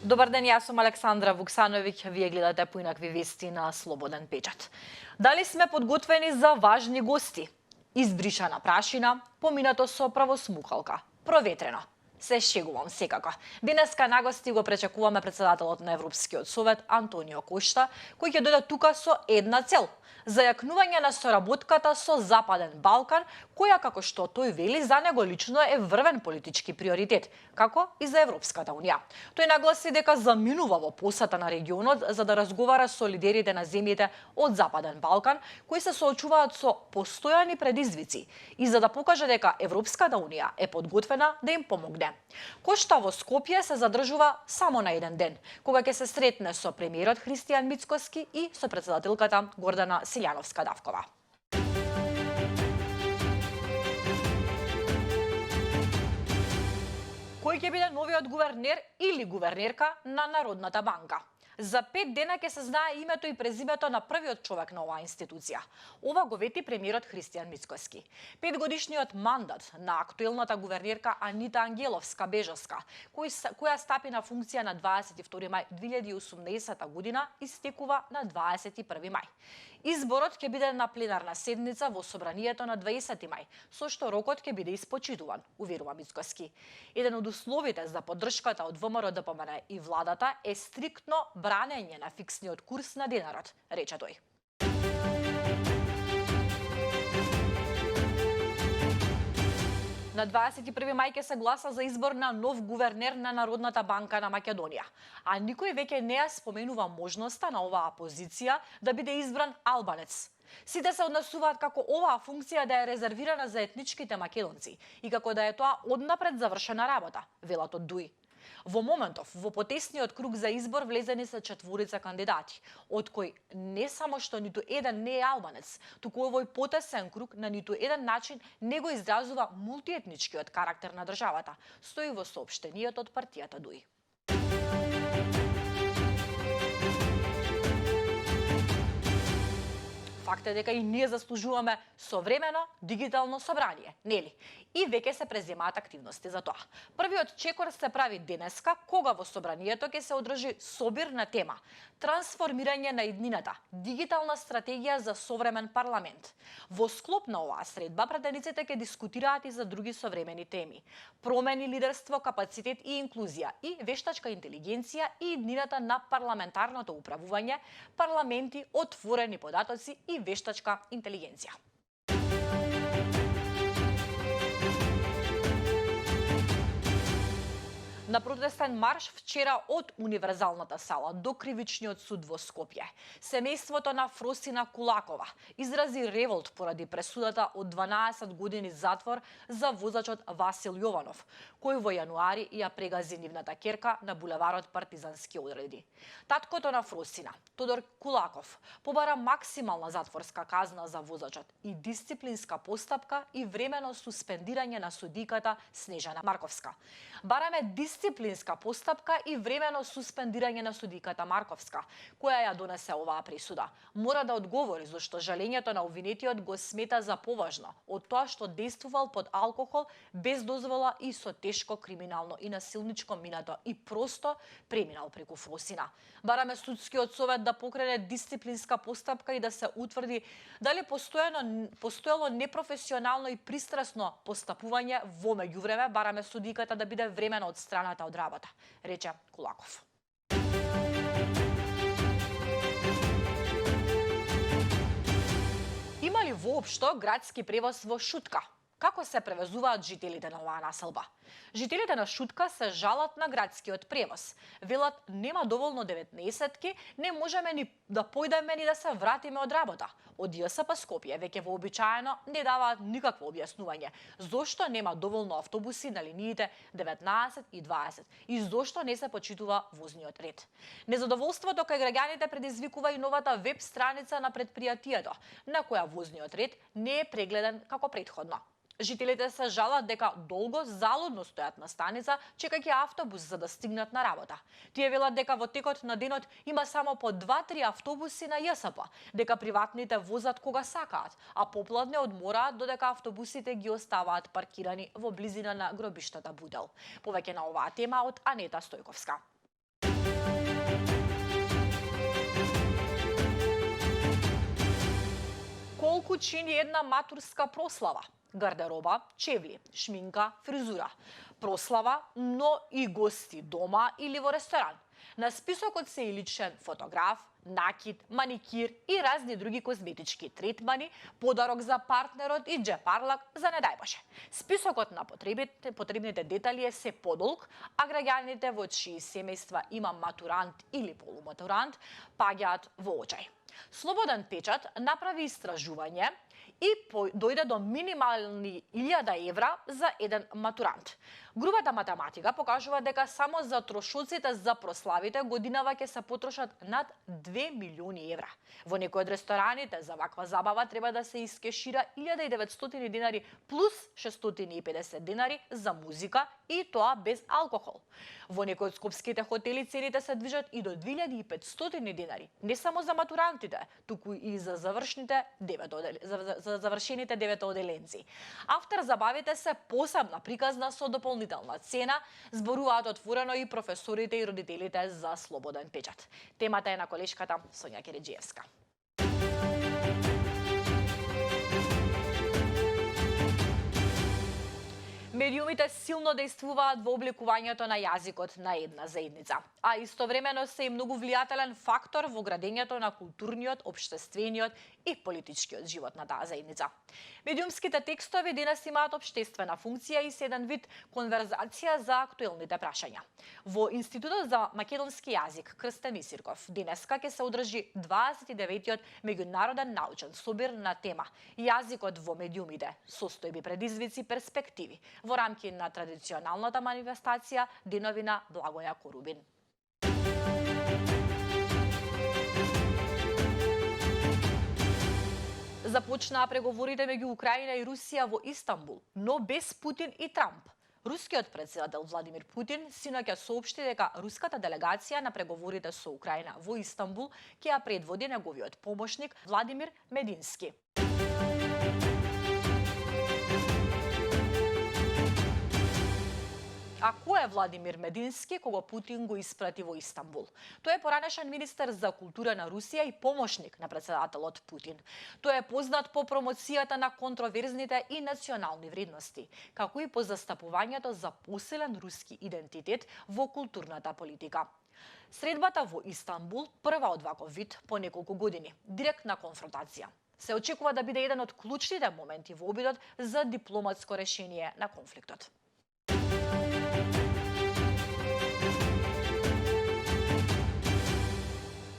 Добар ден, јас сум Александра Вуксановиќ, вие гледате поинакви вести на Слободен печат. Дали сме подготвени за важни гости? Избришана прашина, поминато со правосмукалка, проветрено. Се шегувам секако. Денеска на гости го пречекуваме председателот на Европскиот совет Антонио Кошта, кој ќе дојде тука со една цел – зајакнување на соработката со Западен Балкан, која, како што тој вели, за него лично е врвен политички приоритет, како и за Европската унија. Тој нагласи дека заминува во посета на регионот за да разговара со лидерите на земјите од Западен Балкан, кои се соочуваат со постојани предизвици и за да покаже дека Европската унија е подготвена да им помогне. Кошта во Скопје се задржува само на еден ден, кога ќе се сретне со премиерот Христијан Мицкоски и со председателката Гордана Силјановска-Давкова. Кој ќе биде новиот гувернер или гувернерка на Народната банка? За 5 дена ќе се знае името и презимето на првиот човек на оваа институција. Ова го вети премиерот Христијан Мицкоски. 5-годишниот мандат на актуелната гувернерка Анита Ангеловска-Бежовска, која стапи на функција на 22 мај 2018 година, истекува на 21 мај. Изборот ќе биде на пленарна седница во собранието на 20 мај, со што рокот ќе биде испочитуван, уверува Мицкоски. Еден од условите за поддршката од ВМРО-ДПМН и владата е стриктно бранење на фиксниот курс на денарот, рече тој. На 21 мај ќе се гласа за избор на нов гувернер на Народната банка на Македонија, а никој веќе не ја споменува можноста на оваа позиција да биде избран албанец. Сите се однесуваат како оваа функција да е резервирана за етничките македонци и како да е тоа однапред завршена работа, велат од ДУИ. Во моментов, во потесниот круг за избор влезени се 4 кандидати, од кои не само што ниту еден не е албанец, туку овој потесен круг на ниту еден начин не го изразува мултиетничкиот карактер на државата, стои во соопштението од партијата ДУИ. Факт е дека и ние заслужуваме современо дигитално собрание, нели? И веќе се преземаат активности за тоа. Првиот чекор се прави денеска, кога во собранието ќе се одржи собир на тема трансформирање на иднината, дигитална стратегија за современ парламент. Во склоп на оваа средба пратениците ќе дискутираат и за други современи теми: промени, лидерство, капацитет и инклузија, и вештачка интелигенција и иднината на парламентарното управување, парламенти, отворени податоци и вештачка интелигенција. На протестен марш вчера од Универзалната сала до Кривичниот суд во Скопје, семејството на Фросина Кулакова изрази револт поради пресудата од 12 години затвор за возачот Васил Јованов, кој во јануари ја прегази нивната керка на булеварот Партизански одреди. Таткото на Фросина, Тодор Кулаков, побара максимална затворска казна за возачот и дисциплинска постапка и времено суспендирање на судиката Снежана Марковска. Бараме дисциплинска постапка и времено суспендирање на судиката Марковска, која ја донесе оваа присуда. Мора да одговори зашто жалењето на обвинетиот го смета за поважно од тоа што действувал под алкохол, без дозвола и со тешко криминално и насилничко минато и просто преминал преку Фросина. Бараме судскиот совет да покрене дисциплинска постапка и да се утврди дали постоело непрофесионално и пристрасно постапување. Во меѓувреме бараме судиката да биде времено одстраната од работа, рече Кулаков. Има ли воопшто градски превоз во Шутка? Како се превезуваат жителите на оваа населба? Жителите на Шутка се жалат на градскиот превоз. Велат нема доволно 19-ки, не можеме ни да појдеме ни да се вратиме од работа. Од ЈСП Скопје веќе вообичаено не даваат никакво објаснување зошто нема доволно автобуси на линиите 19 и 20 и зошто не се почитува возниот ред. Незадоволството кај граѓаните предизвикува и новата веб страница на претпријатието, на која возниот ред не е прегледен како претходно. Жителите се жалат дека долго залудно стојат на станица чекајќи автобус за да стигнат на работа. Тие велат дека во текот на денот има само по 2-3 автобуси на ЈСП, дека приватните возат кога сакаат, а попладне одмораат додека автобусите ги оставаат паркирани во близина на гробиштата Будел. Повеќе на оваа тема од Анета Стојковска. колку чини една матурска прослава? Гардероба, чевли, шминка, фризура. Прослава, но и гости дома или во ресторан. На списокот се и личен фотограф, накид, маникир и разни други козметички третмани, подарок за партнерот и джепарлак за не дај Боже. Списокот на потребните детали е се подолг, а граѓаните во чии семејства има матурант или полуматурант паѓаат во очај. Слободен печат направи истражување и дојде до минимални 1000 евра за еден матурант. Грубата математика покажува дека само за трошоците за прославите годинава ќе се потрошат над 2 милиони евра. Во некои од рестораните за ваква забава треба да се искешира 1900 динари плюс 650 динари за музика и тоа без алкохол. Во некои од скопските хотели цените се движат и до 2500 динари, не само за матурантите, туку и за завршените 9 оделенци. Автор забавите се посебна приказна со дополнителна цена, зборуваат отворено и професорите и родителите за Слободен печат. Темата е на колешката Сонја Кереджиевска. Медиумите силно дејствуваат во обликувањето на јазикот на една заедница, а истовремено се и многу влијателен фактор во градењето на културниот, општествениот и политичкиот живот на таа заедница. Медиумските текстови денес имаат општествена функција и се еден вид конверзација за актуелните прашања. Во Институтот за македонски јазик Крстен Исирков денеска ќе се одржи 29-тиот меѓународен научен собир на тема Јазикот во медиумите, состојби, предизвици, перспективи во рамки на традиционалната манифестација Денови на Благоја Корубин. Започнаа преговорите меѓу Украина и Русија во Истанбул, но без Путин и Трамп. Рускиот председател Владимир Путин синоќа соопшти дека руската делегација на преговорите со Украина во Истанбул ќе ја предводи неговиот помошник Владимир Медински. А кој е Владимир Медински, кого Путин го испрати во Истанбул? Тој е поранешен министер за култура на Русија и помошник на председателот Путин. Тој е познат по промоцијата на контроверзните и национални вредности, како и по застапувањето за посилен руски идентитет во културната политика. Средбата во Истанбул, прва од ваков вид по неколку години, директна конфронтација. Се очекува да биде еден од клучните моменти во обидот за дипломатско решение на конфликтот.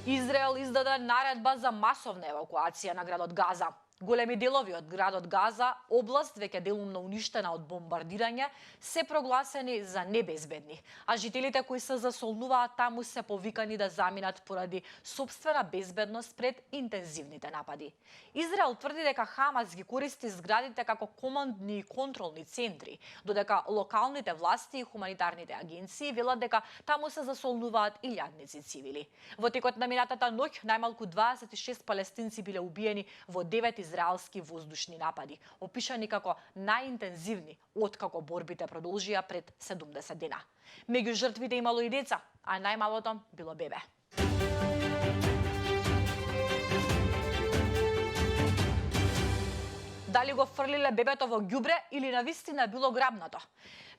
Израел издаде наредба за масовна евакуација на градот Газа. Големи делови од градот Газа, област веќе делумно уништена од бомбардирање, се прогласени за небезбедни, а жителите кои се засолнуваат таму се повикани да заминат поради сопствена безбедност пред интензивните напади. Израел тврди дека Хамас ги користи зградите како командни и контролни центри, додека локалните власти и хуманитарните агенции велат дека таму се засолнуваат илјадници цивили. Во текот на минатата ноќ најмалку 26 палестинци биле убиени во 9 израелски воздушни напади, опишани како најинтензивни откако борбите продолжија пред 70 дена. Меѓу жртвите имало и деца, а најмалото било бебе. Дали го фрлиле бебето во ѓубре или навистина било грабнато?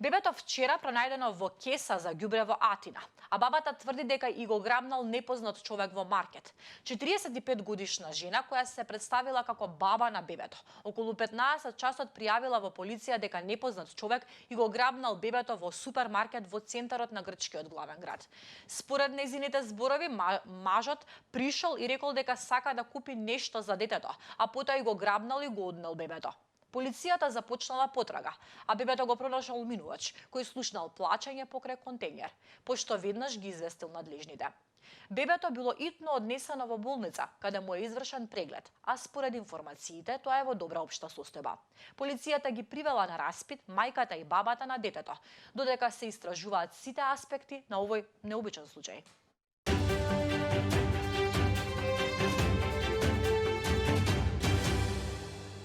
Бебето вчера пронајдено во кеса за ѓубре во Атина, а бабата тврди дека и го грабнал непознат човек во маркет. 45 годишна жена која се представила како баба на бебето. Околу 15 часот пријавила во полиција дека непознат човек и го грабнал бебето во супермаркет во центарот на грчкиот главен град. Според нејзините зборови, мажот пришол и рекол дека сака да купи нешто за детето, а потоа и го грабнал и го однел бебето. Полицијата започнала потрага, а бебето го пронашал минувач, кој слушнал плачење покрај контејнер, пошто веднаш ги известил надлежните. Бебето било итно однесено во болница, каде му е извршен преглед, а според информациите тоа е во добра општа состојба. Полицијата ги привела на распит мајката и бабата на детето, додека се истражуваат сите аспекти на овој необичен случај.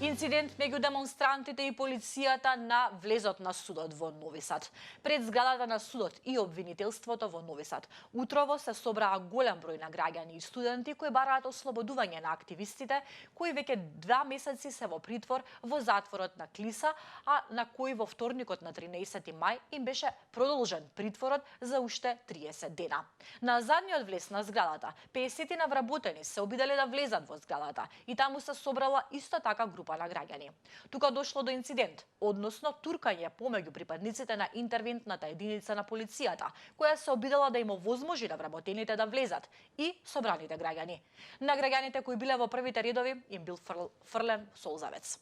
Инцидент меѓу демонстрантите и полицијата на влезот на судот во Нови Сад. Пред зградата на судот и обвинителството во Нови Сад утрово се собраа голем број на граѓани и студенти кои бараат ослободување на активистите кои веќе 2 месеци се во притвор во затворот на Клиса, а на кои во вторникот на 13 мај им беше продолжен притворот за уште 30 дена. На задниот влез на зградата 50 вработени се обиделе да влезат во зградата и таму се собрала исто така група на граѓани. Тука дошло до инцидент, односно туркање помеѓу припадниците на интервентната единица на полицијата, која се обидела да им овозможи на вработените да влезат и собраните граѓани. На граѓаните кои биле во првите редови им бил фрлен солзавец.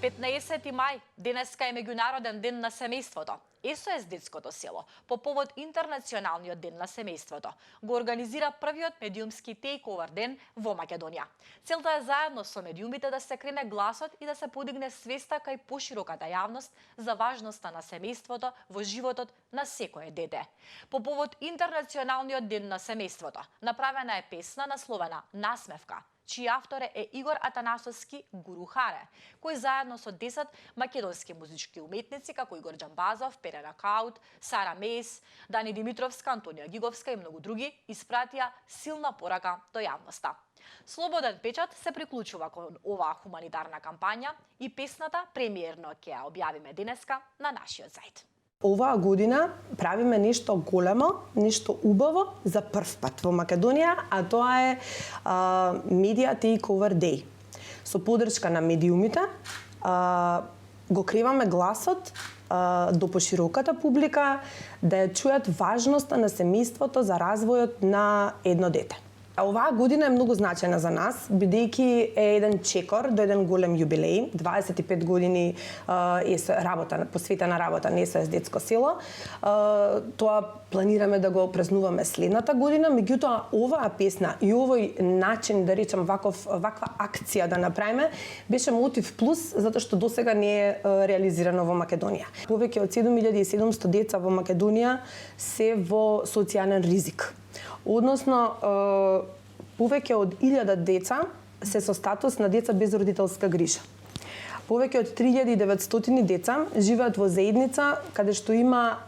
Петнаесети мај, денеска е меѓународен ден на семејството. СОС Детското село, по повод Интернационалниот ден на семејството, го организира првиот медиумски тейковер ден во Македонија. Целта е заедно со медиумите да се крене гласот и да се подигне свеста кај пошироката јавност за важноста на семејството во животот на секое дете. По повод Интернационалниот ден на семејството, направена е песна насловена "Насмевка", чиј автор е Игор Атанасовски Гурухаре, кој заедно со 10 македонски музички уметници како Игор Џамбазов, Перена Каут, Сара Мейс, Дани Димитровска, Антонија Гиговска и многу други испратија силна порака до јавноста. Слободен печат се приклучува кон оваа хуманитарна кампања и песната премиерно ќе ја објавиме денеска на нашиот сајт. Оваа година правиме нешто големо, нешто убаво за прв пат во Македонија, а тоа е Media Takeover Day. Со поддршка на медиумите го криваме гласот до пошироката публика да ја чујат важноста на семејството за развојот на едно дете. Оваа година е многу значајна за нас, бидејќи е еден чекор до еден голем јубилеј, 25 години посветена работа на СОС Детско село. Тоа планираме да го празнуваме следната година, меѓутоа оваа песна и овој начин, да речем, ваква акција да направиме, беше мотив плюс, затоа што досега не е реализирано во Македонија. Повеќе од 7700 деца во Македонија се во социјален ризик. Односно, повеќе од 1000 деца се со статус на деца без родителска грижа. Повеќе од 3900 деца живеат во заедница каде што има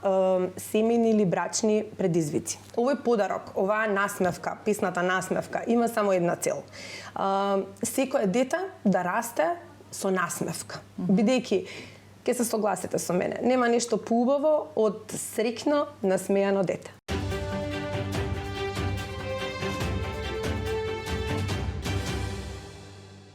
семејни или брачни предизвици. Овој подарок, оваа насмевка, песната Насмевка, има само една цел. Секое дете да расте со насмевка. Бидејќи, ќе се согласите со мене, нема нешто поубаво од среќно насмејано дете.